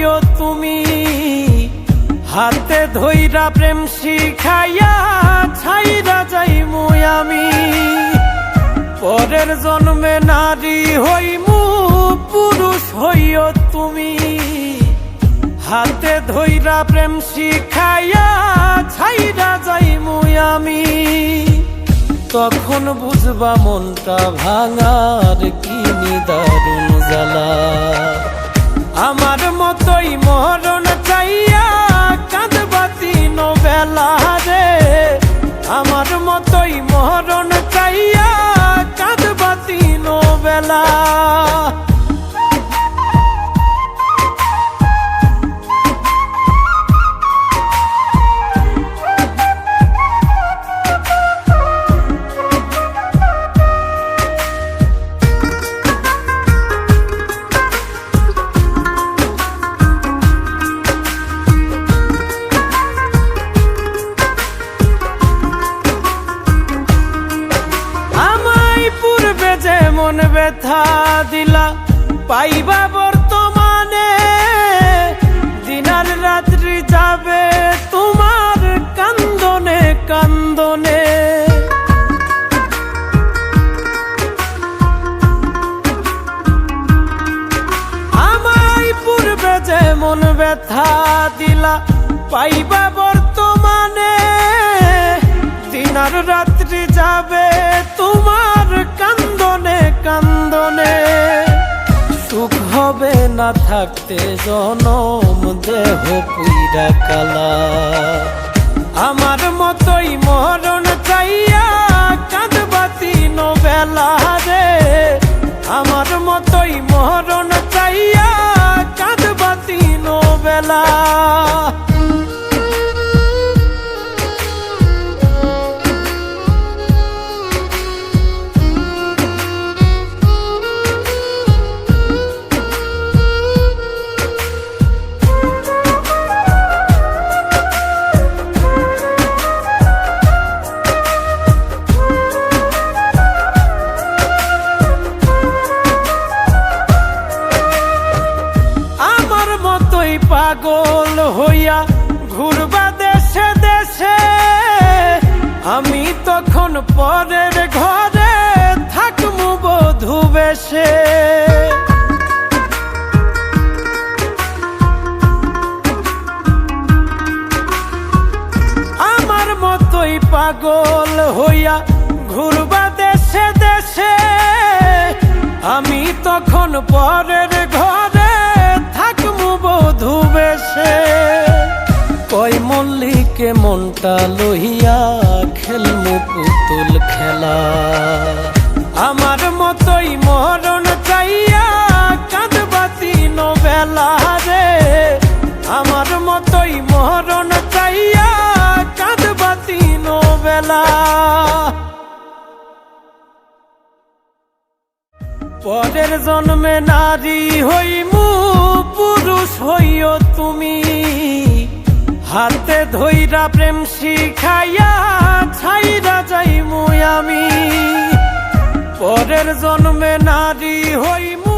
হইও তুমি, হাতে ধইরা প্রেম শিখাইয়া ছাইরা যাইমু আমি। পরের জন্মে নারী হইমু, পুরুষ হইও তুমি, হাতে ধইরা প্রেম শিখাইয়া ছাইরা যাইমু আমি। তখন বুঝবা মনটা ভাঙার কি নিদারুণ জ্বালা। আমার মতোই মরণ চাইয়া কাঁদবা দিন বেলা রে, আমার মতোই মরণ চাইয়া কাঁদবা দিন বেলা। মন ব্যথা দিলা পাইবা বর্তমানে, দিনার রাত্রি যাবে তোমার কান্দনে কান্দনে। আমায় পূর্বে যে মন ব্যথা দিলা পাইবা বর্তমানে, দিনার রাত্রি যাবে তোমার কান্দনে কান্দনে। সুখ হবে না থাকতে জনম দেহ পুইরা কালা। আমার মতোই মরণ চাইয়া কাঁদবা দিন বেলা রে, আমার মতোই মরণ চাইয়া কাঁদবা দিন বেলা। পাগল হইয়া ঘুরবা দেশে দেশে, আমি তখন পরের ঘরে থাকমু বধূ বেশে। আমার মতোই পাগল হইয়া ঘুরবা দেশে দেশে, আমি তখন পরের ঘরে থাকমু বধূ বেশে। কই মল্লিকে মনটা লইয়া খেলমু পুতুল খেলা। আমার মতোই মরণ চাইয়া কাঁদবা দিন বেলা রে, আমার মতোই মরণ চাইয়া কাঁদবা দিন বেলা। পরের জন্মে নারী হইমু, পুরুষ হইও তুমি, হাতে ধইরা প্রেম শিখাইয়া ছাইরা যাইমু আমি। পরের জন্মে নারী হইমু।